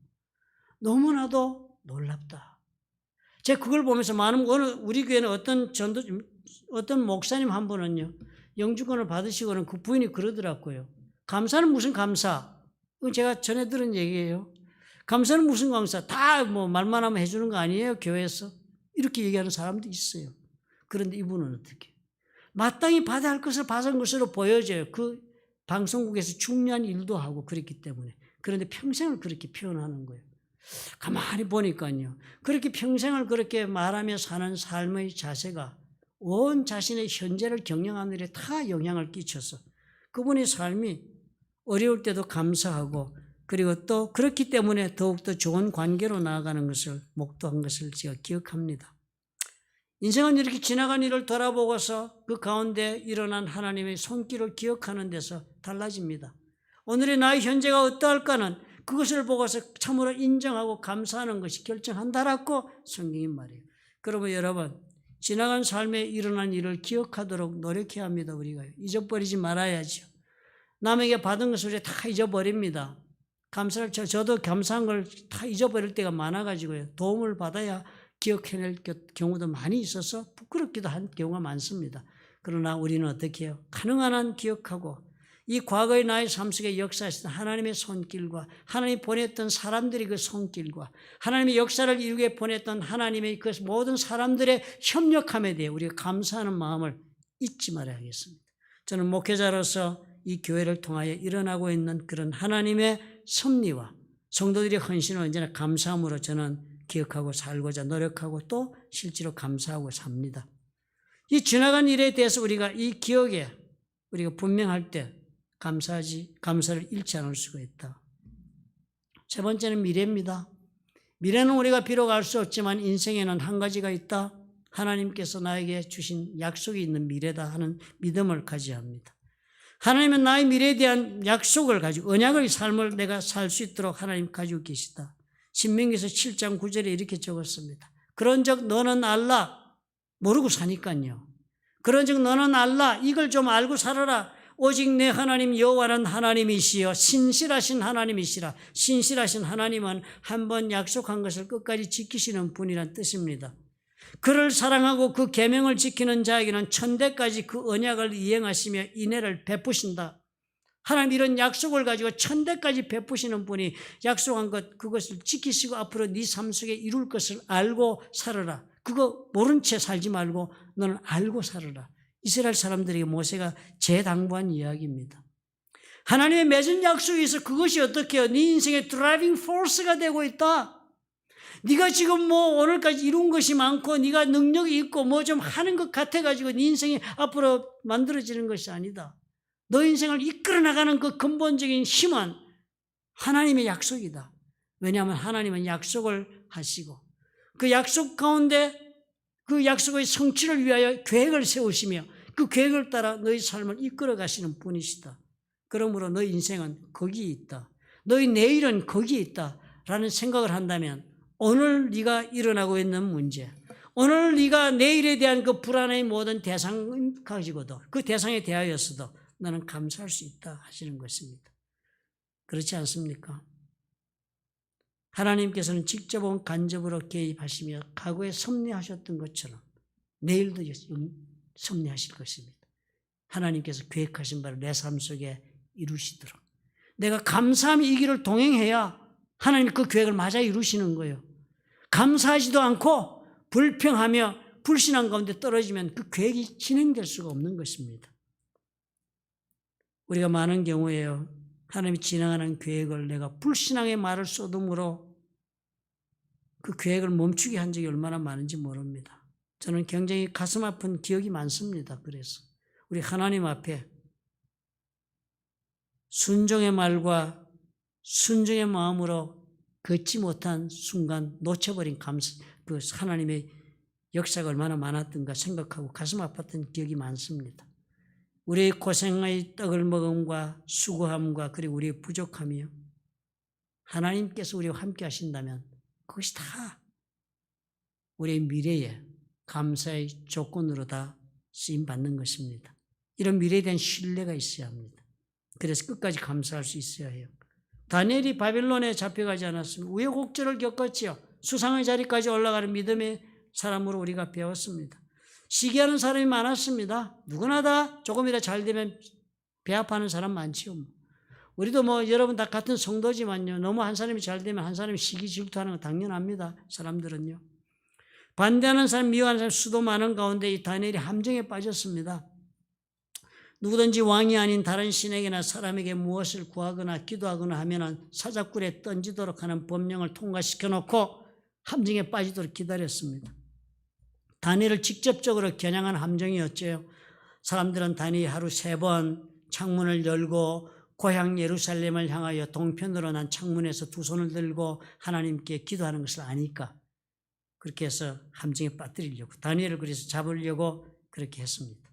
A: 너무나도 놀랍다. 제가 그걸 보면서 많은 우리 교회는 어떤 목사님 한 분은요. 영주권을 받으시고는 그 부인이 그러더라고요. 감사는 무슨 감사? 제가 전에 들은 얘기예요. 감사는 무슨 감사? 다 뭐 말만 하면 해주는 거 아니에요? 교회에서. 이렇게 얘기하는 사람도 있어요. 그런데 이분은 어떻게? 마땅히 받아야 할 것을 받은 것으로 보여져요. 그 방송국에서 중요한 일도 하고 그랬기 때문에. 그런데 평생을 그렇게 표현하는 거예요. 가만히 보니까요. 그렇게 평생을 그렇게 말하며 사는 삶의 자세가 온 자신의 현재를 경영하는 일에 다 영향을 끼쳐서 그분의 삶이 어려울 때도 감사하고 그리고 또 그렇기 때문에 더욱더 좋은 관계로 나아가는 것을 목도한 것을 제가 기억합니다. 인생은 이렇게 지나간 일을 돌아보고서 그 가운데 일어난 하나님의 손길을 기억하는 데서 달라집니다. 오늘의 나의 현재가 어떠할까는 그것을 보고서 참으로 인정하고 감사하는 것이 결정한다라고 성경이 말해요. 그러면 여러분 지나간 삶에 일어난 일을 기억하도록 노력해야 합니다. 우리가 잊어버리지 말아야죠. 남에게 받은 것을 우리가 다 잊어버립니다. 저도 감사한 걸 다 잊어버릴 때가 많아가지고요. 도움을 받아야 기억해낼 경우도 많이 있어서 부끄럽기도 한 경우가 많습니다. 그러나 우리는 어떻게 해요? 가능한 한 기억하고 이 과거의 나의 삶 속에 역사했던 하나님의 손길과 하나님이 보냈던 사람들의 그 손길과 하나님의 역사를 이루게 보냈던 하나님의 그 모든 사람들의 협력함에 대해 우리가 감사하는 마음을 잊지 말아야 하겠습니다. 저는 목회자로서 이 교회를 통하여 일어나고 있는 그런 하나님의 섭리와 성도들의 헌신을 언제나 감사함으로 저는 기억하고 살고자 노력하고 또 실제로 감사하고 삽니다. 이 지나간 일에 대해서 우리가 이 기억에 우리가 분명할 때 감사를 잃지 않을 수가 있다. 세 번째는 미래입니다. 미래는 우리가 비록 알 수 없지만 인생에는 한 가지가 있다. 하나님께서 나에게 주신 약속이 있는 미래다 하는 믿음을 가져야 합니다. 하나님은 나의 미래에 대한 약속을 가지고 언약의 삶을 내가 살 수 있도록 하나님 가지고 계시다. 신명기서 7장 9절에 이렇게 적었습니다. 그런즉 너는 알라. 모르고 사니까요. 그런즉 너는 알라. 이걸 좀 알고 살아라. 오직 내 하나님 여호와는 하나님이시여 신실하신 하나님이시라. 신실하신 하나님은 한 번 약속한 것을 끝까지 지키시는 분이란 뜻입니다. 그를 사랑하고 그 계명을 지키는 자에게는 천대까지 그 언약을 이행하시며 인애를 베푸신다. 하나님 이런 약속을 가지고 천대까지 베푸시는 분이 약속한 것 그것을 지키시고 앞으로 네 삶 속에 이룰 것을 알고 살아라. 그거 모른 채 살지 말고 너는 알고 살아라. 이스라엘 사람들에게 모세가 재당부한 이야기입니다. 하나님의 맺은 약속에 있어 그것이 어떻게 해요? 네 인생의 드라이빙 포스가 되고 있다. 네가 지금 뭐 오늘까지 이룬 것이 많고 네가 능력이 있고 뭐 좀 하는 것 같아가지고 네 인생이 앞으로 만들어지는 것이 아니다. 너 인생을 이끌어 나가는 그 근본적인 힘은 하나님의 약속이다. 왜냐하면 하나님은 약속을 하시고 그 약속 가운데 그 약속의 성취를 위하여 계획을 세우시며 그 계획을 따라 너희 삶을 이끌어 가시는 분이시다. 그러므로 너희 인생은 거기에 있다. 너희 내일은 거기에 있다라는 생각을 한다면 오늘 네가 일어나고 있는 문제, 오늘 네가 내일에 대한 그 불안의 모든 대상 가지고도 그 대상에 대하여서도 나는 감사할 수 있다 하시는 것입니다. 그렇지 않습니까? 하나님께서는 직접 온 간접으로 개입하시며 과거에 섭리하셨던 것처럼 내일도 승리하실 것입니다. 하나님께서 계획하신 바를 내 삶 속에 이루시도록. 내가 감사함이 이 길을 동행해야 하나님이 그 계획을 맞아 이루시는 거예요. 감사하지도 않고 불평하며 불신앙 가운데 떨어지면 그 계획이 진행될 수가 없는 것입니다. 우리가 많은 경우에요, 하나님이 진행하는 계획을 내가 불신앙의 말을 쏟음으로 그 계획을 멈추게 한 적이 얼마나 많은지 모릅니다. 저는 굉장히 가슴 아픈 기억이 많습니다. 그래서 우리 하나님 앞에 순종의 말과 순종의 마음으로 걷지 못한 순간 놓쳐버린 그 하나님의 역사가 얼마나 많았던가 생각하고 가슴 아팠던 기억이 많습니다. 우리의 고생의 떡을 먹음과 수고함과 그리고 우리의 부족함이요, 하나님께서 우리와 함께 하신다면 그것이 다 우리의 미래에 감사의 조건으로 다 쓰임받는 것입니다. 이런 미래에 대한 신뢰가 있어야 합니다. 그래서 끝까지 감사할 수 있어야 해요. 다니엘이 바빌론에 잡혀가지 않았습니다. 우여곡절을 겪었지요. 수상의 자리까지 올라가는 믿음의 사람으로 우리가 배웠습니다. 시기하는 사람이 많았습니다. 누구나 다 조금이라 잘 되면 배합하는 사람 많지요. 우리도 여러분 다 같은 성도지만요, 너무 한 사람이 잘 되면 한 사람이 시기 질투하는 건 당연합니다. 사람들은요. 반대하는 사람, 미워하는 사람 수도 많은 가운데 이 다니엘이 함정에 빠졌습니다. 누구든지 왕이 아닌 다른 신에게나 사람에게 무엇을 구하거나 기도하거나 하면 사자굴에 던지도록 하는 법령을 통과시켜 놓고 함정에 빠지도록 기다렸습니다. 다니엘을 직접적으로 겨냥한 함정이었죠. 사람들은 다니엘이 하루 3번 창문을 열고 고향 예루살렘을 향하여 동편으로 난 창문에서 두 손을 들고 하나님께 기도하는 것을 아니까 그렇게 해서 함정에 빠뜨리려고, 다니엘을 그래서 잡으려고 그렇게 했습니다.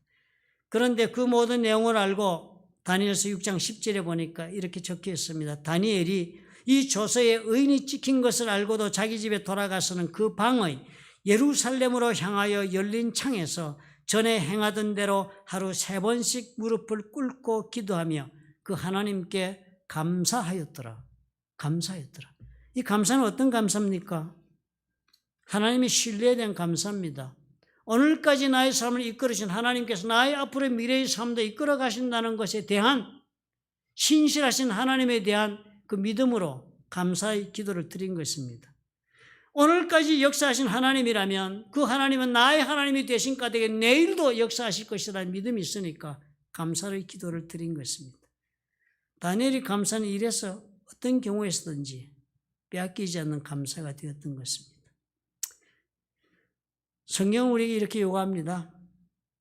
A: 그런데 그 모든 내용을 알고 다니엘서 6장 10절에 보니까 이렇게 적혀 있습니다. 다니엘이 이 조서에 의인이 찍힌 것을 알고도 자기 집에 돌아가서는 그 방의 예루살렘으로 향하여 열린 창에서 전에 행하던 대로 하루 3번씩 무릎을 꿇고 기도하며 그 하나님께 감사하였더라. 감사하였더라. 이 감사는 어떤 감사입니까? 하나님의 신뢰에 대한 감사입니다. 오늘까지 나의 삶을 이끌으신 하나님께서 나의 앞으로의 미래의 삶도 이끌어 가신다는 것에 대한 신실하신 하나님에 대한 그 믿음으로 감사의 기도를 드린 것입니다. 오늘까지 역사하신 하나님이라면 그 하나님은 나의 하나님이 되신 까닭에 내일도 역사하실 것이라는 믿음이 있으니까 감사의 기도를 드린 것입니다. 다니엘이 감사는 이래서 어떤 경우에서든지 빼앗기지 않는 감사가 되었던 것입니다. 성경은 우리에게 이렇게 요구합니다.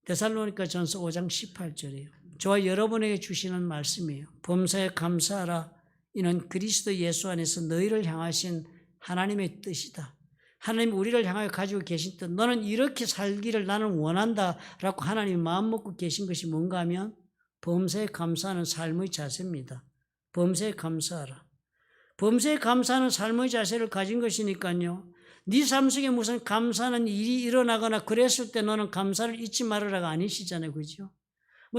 A: 데살로니가 전서 5장 18절이에요. 저와 여러분에게 주시는 말씀이에요. 범사에 감사하라. 이는 그리스도 예수 안에서 너희를 향하신 하나님의 뜻이다. 하나님이 우리를 향하여 가지고 계신 뜻, 너는 이렇게 살기를 나는 원한다 라고 하나님이 마음먹고 계신 것이 뭔가 하면 범사에 감사하는 삶의 자세입니다. 범사에 감사하라. 범사에 감사하는 삶의 자세를 가진 것이니까요, 네 삶 속에 무슨 감사하는 일이 일어나거나 그랬을 때 너는 감사를 잊지 말으라가 아니시잖아요. 그죠?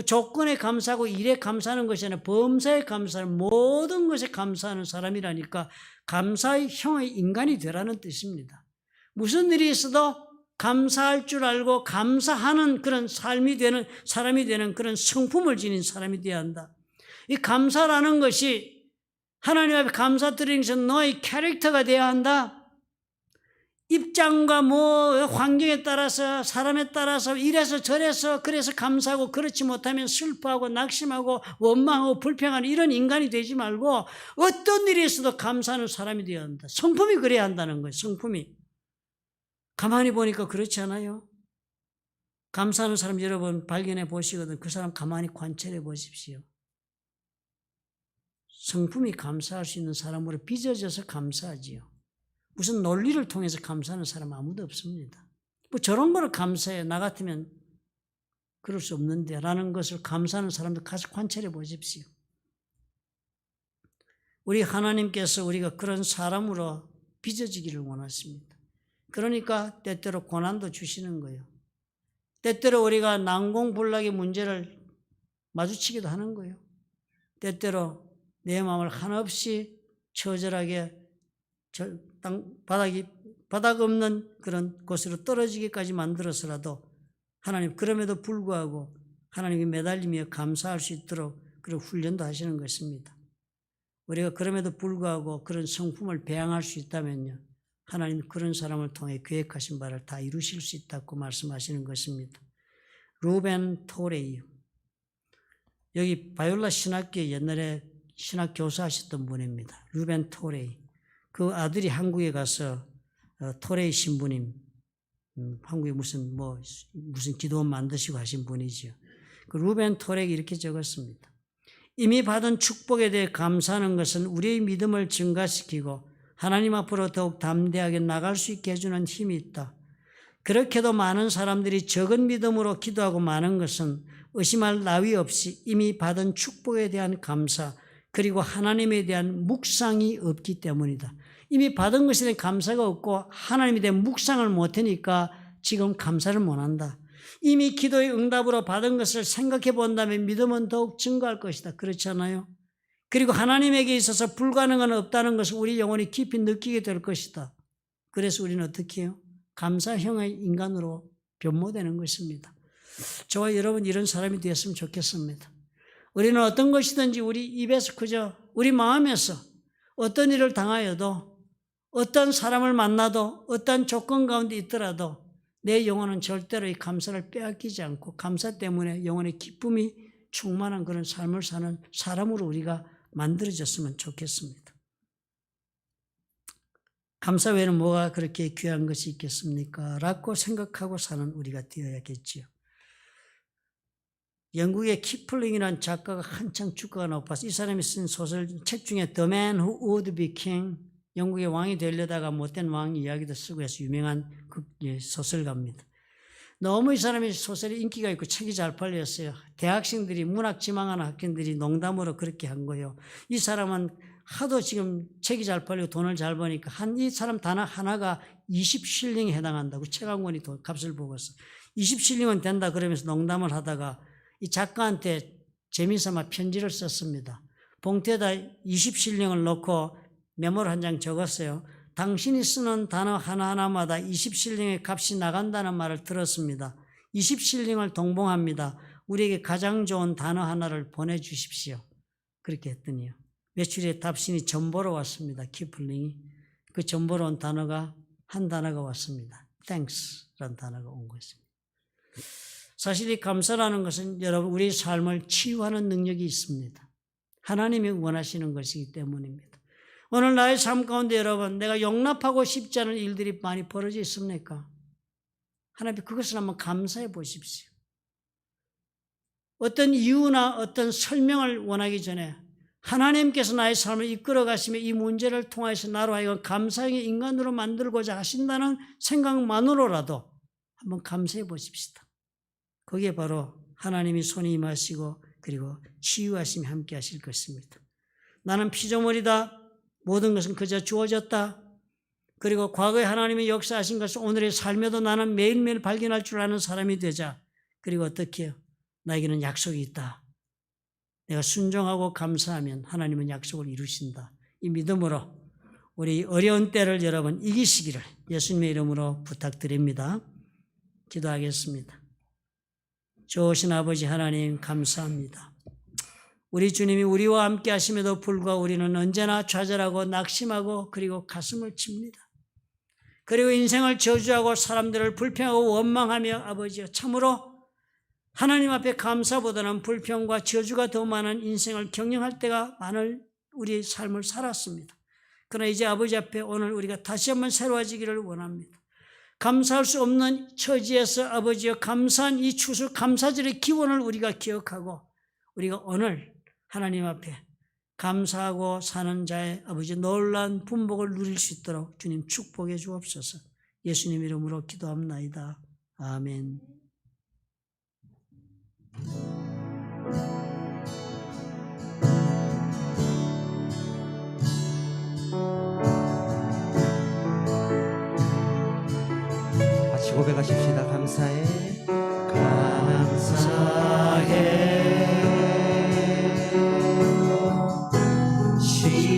A: 조건에 감사하고 일에 감사하는 것이 아니라 범사에 감사하는, 모든 것에 감사하는 사람이라니까 감사의 형의 인간이 되라는 뜻입니다. 무슨 일이 있어도 감사할 줄 알고 감사하는 그런 삶이 되는 사람이 되는 그런 성품을 지닌 사람이 되어야 한다. 이 감사라는 것이 하나님 앞에 감사드리는 것은 너의 캐릭터가 되어야 한다. 입장과 환경에 따라서, 사람에 따라서 이래서 저래서 그래서 감사하고 그렇지 못하면 슬퍼하고 낙심하고 원망하고 불평하는 이런 인간이 되지 말고 어떤 일이 있어도 감사하는 사람이 되어야 한다. 성품이 그래야 한다는 거예요. 성품이. 가만히 보니까 그렇지 않아요? 감사하는 사람 여러분 발견해 보시거든. 그 사람 가만히 관찰해 보십시오. 성품이 감사할 수 있는 사람으로 빚어져서 감사하지요. 무슨 논리를 통해서 감사하는 사람 아무도 없습니다. 저런 거를 감사해. 나 같으면 그럴 수 없는데 라는 것을 감사하는 사람들 가서 관찰해 보십시오. 우리 하나님께서 우리가 그런 사람으로 빚어지기를 원하십니다. 그러니까 때때로 고난도 주시는 거예요. 때때로 우리가 난공불락의 문제를 마주치기도 하는 거예요. 때때로 내 마음을 한없이 처절하게 바닥 없는 그런 곳으로 떨어지기까지 만들어서라도 하나님 그럼에도 불구하고 하나님께 매달리며 감사할 수 있도록 그런 훈련도 하시는 것입니다. 우리가 그럼에도 불구하고 그런 성품을 배양할 수 있다면요, 하나님 그런 사람을 통해 계획하신 바를 다 이루실 수 있다고 말씀하시는 것입니다. 루벤 토레이, 여기 바이올라 신학교 옛날에 신학 교사 하셨던 분입니다. 루벤 토레이. 그 아들이 한국에 가서 토레이 신부님, 한국에 무슨 기도원 만드시고 하신 분이죠. 그 루벤 토레이 이렇게 적었습니다. 이미 받은 축복에 대해 감사하는 것은 우리의 믿음을 증가시키고 하나님 앞으로 더욱 담대하게 나갈 수 있게 해주는 힘이 있다. 그렇게도 많은 사람들이 적은 믿음으로 기도하고 마는 것은 의심할 나위 없이 이미 받은 축복에 대한 감사, 그리고 하나님에 대한 묵상이 없기 때문이다. 이미 받은 것에 대한 감사가 없고 하나님에 대한 묵상을 못하니까 지금 감사를 못한다. 이미 기도의 응답으로 받은 것을 생각해 본다면 믿음은 더욱 증가할 것이다. 그렇지 않아요? 그리고 하나님에게 있어서 불가능은 없다는 것을 우리 영혼이 깊이 느끼게 될 것이다. 그래서 우리는 어떻게 해요? 감사형의 인간으로 변모되는 것입니다. 저와 여러분 이런 사람이 되었으면 좋겠습니다. 우리는 어떤 것이든지 우리 입에서 그저 우리 마음에서 어떤 일을 당하여도 어떤 사람을 만나도 어떤 조건 가운데 있더라도 내 영혼은 절대로 이 감사를 빼앗기지 않고 감사 때문에 영혼의 기쁨이 충만한 그런 삶을 사는 사람으로 우리가 만들어졌으면 좋겠습니다. 감사 외에는 뭐가 그렇게 귀한 것이 있겠습니까? 라고 생각하고 사는 우리가 되어야겠지요. 영국의 키플링이라는 작가가 한창 주가가 높아서 이 사람이 쓴 소설 책 중에 The Man Who Would Be King, 영국의 왕이 되려다가 못된 왕 이야기도 쓰고 해서 유명한 소설가입니다. 너무 이 사람의 소설이 인기가 있고 책이 잘 팔렸어요. 대학생들이 문학 지망하는 학생들이 농담으로 그렇게 한 거예요. 이 사람은 하도 지금 책이 잘 팔리고 돈을 잘 버니까 이 사람 단어 하나가 20실링에 해당한다고 책 한 권이 값을 보고서 20실링은 된다 그러면서 농담을 하다가 이 작가한테 재미삼아 편지를 썼습니다. 봉투에다 20실링을 넣고 메모를 한 장 적었어요. 당신이 쓰는 단어 하나하나마다 20실링의 값이 나간다는 말을 들었습니다. 20실링을 동봉합니다. 우리에게 가장 좋은 단어 하나를 보내주십시오. 그렇게 했더니요, 며칠 후에 답신이 전보로 왔습니다. 키플링이. 그 전보로 온 단어가 한 단어가 왔습니다. Thanks라는 단어가 온 것입니다. 사실 이 감사라는 것은 여러분 우리의 삶을 치유하는 능력이 있습니다. 하나님이 원하시는 것이기 때문입니다. 오늘 나의 삶 가운데 여러분 내가 용납하고 싶지 않은 일들이 많이 벌어져 있습니까? 하나님 그것을 한번 감사해 보십시오. 어떤 이유나 어떤 설명을 원하기 전에 하나님께서 나의 삶을 이끌어 가시며 이 문제를 통해서 나로 하여금 감사의 인간으로 만들고자 하신다는 생각만으로라도 한번 감사해 보십시다. 그게 바로 하나님이 손에 임하시고 그리고 치유하심이 함께 하실 것입니다. 나는 피조물이다. 모든 것은 그저 주어졌다. 그리고 과거에 하나님의 역사하신 것을 오늘의 삶에도 나는 매일매일 발견할 줄 아는 사람이 되자. 그리고 어떻게 해요? 나에게는 약속이 있다. 내가 순종하고 감사하면 하나님은 약속을 이루신다. 이 믿음으로 우리 어려운 때를 여러분 이기시기를 예수님의 이름으로 부탁드립니다. 기도하겠습니다. 좋으신 아버지 하나님 감사합니다. 우리 주님이 우리와 함께 하심에도 불구하고 우리는 언제나 좌절하고 낙심하고 그리고 가슴을 칩니다. 그리고 인생을 저주하고 사람들을 불평하고 원망하며 아버지여 참으로 하나님 앞에 감사보다는 불평과 저주가 더 많은 인생을 경영할 때가 많은 우리의 삶을 살았습니다. 그러나 이제 아버지 앞에 오늘 우리가 다시 한번 새로워지기를 원합니다. 감사할 수 없는 처지에서 아버지여 감사한 이 추수 감사절의 기원을 우리가 기억하고 우리가 오늘 하나님 앞에 감사하고 사는 자의 아버지 놀라운 분복을 누릴 수 있도록 주님 축복해 주옵소서. 예수님 이름으로 기도합나이다. 아멘.
B: 같이 고백하십시다. 감사해.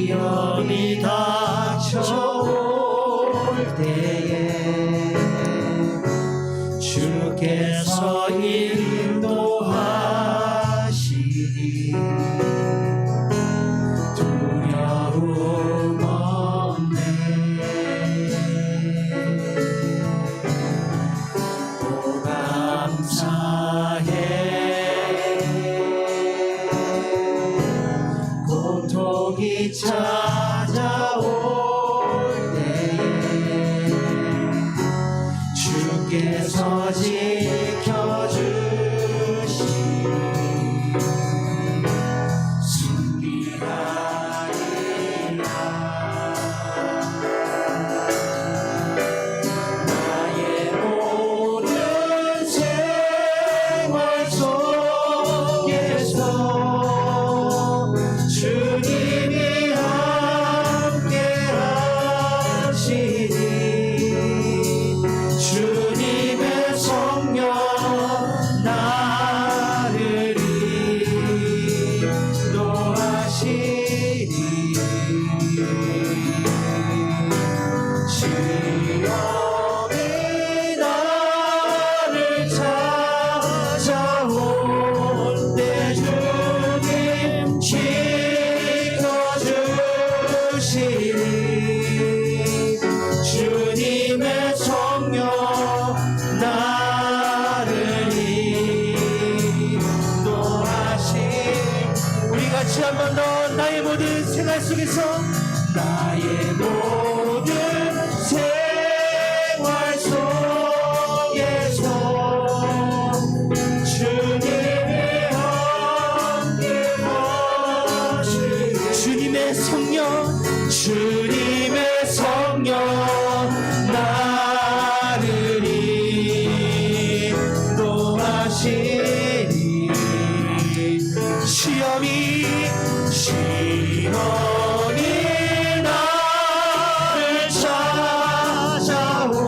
A: 시험이 닥쳐올 때에 주께서
C: 두려움 없네. 오 감사해. 고통이 찾아올 때에 주께서 지켜주시니 승리하리라. 나의 모든 생활 속에서 주님이 함께 하시니 주님의 성령 나를 인도하시니 시험이 나를 찾아올 때 주님 지켜주시니 주님의 성령 나를 인도하시니 우리 같이 한 번 더 나의 모든 생활 속에서 나의 모든 생활 속에서 주님이 함께 하시니 주님의 성령 나를 인도하시니 시험이 나를 찾아올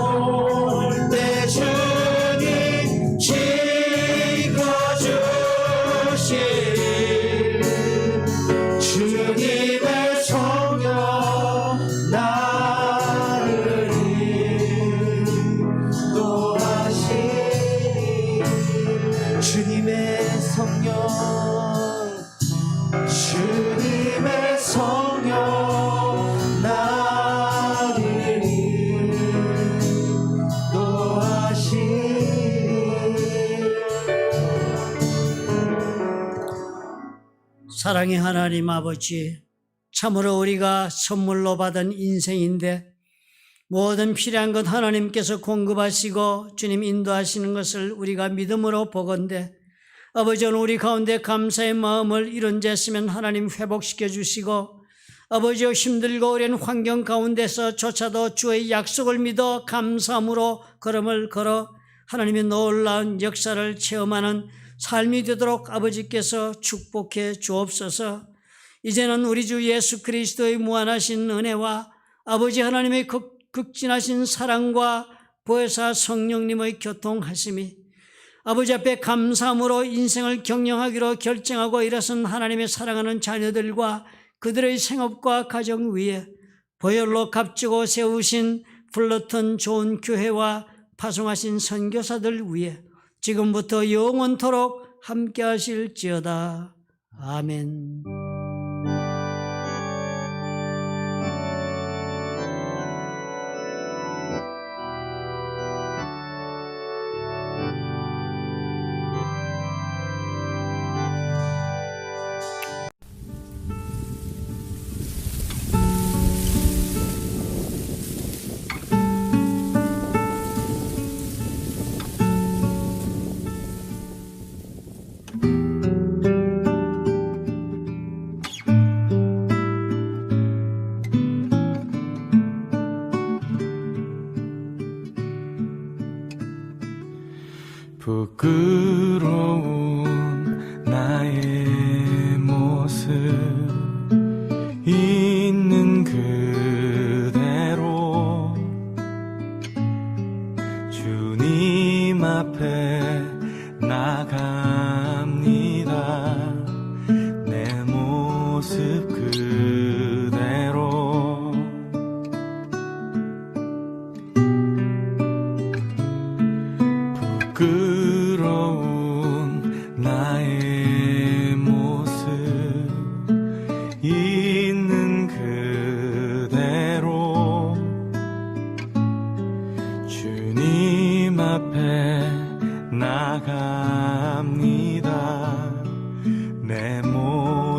C: 때 주님 지켜주시니 주님의 성령 나를 인도하시니 주님의 성령 나를 인도하시니.
A: 사랑의 하나님 아버지, 참으로 우리가 선물로 받은 인생인데 모든 필요한 것 하나님께서 공급하시고 주님 인도하시는 것을 우리가 믿음으로 보건대 아버지, 오늘 우리 가운데 감사의 마음을 이런 jes으면 하나님 회복시켜 주시고 아버지, 힘들고 어려운 환경 가운데서조차도 주의 약속을 믿어 감사함으로 걸음을 걸어 하나님의 놀라운 역사를 체험하는 삶이 되도록 아버지께서 축복해 주옵소서. 이제는 우리 주 예수 그리스도의 무한하신 은혜와 아버지 하나님의 극진하신 사랑과 보혜사 성령님의 교통하심이 아버지 앞에 감사함으로 인생을 경영하기로 결정하고 일어선 하나님의 사랑하는 자녀들과 그들의 생업과 가정 위에 보혈로 값지고 세우신 불렀던 좋은 교회와 파송하신 선교사들 위에 지금부터 영원토록 함께 하실지어다. 아멘.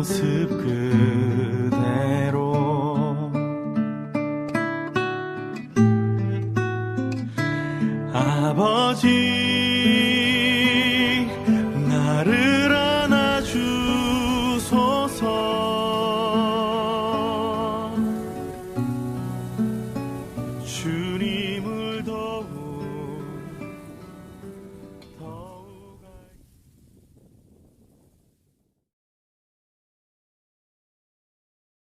C: 모습 그대로 아버지 나를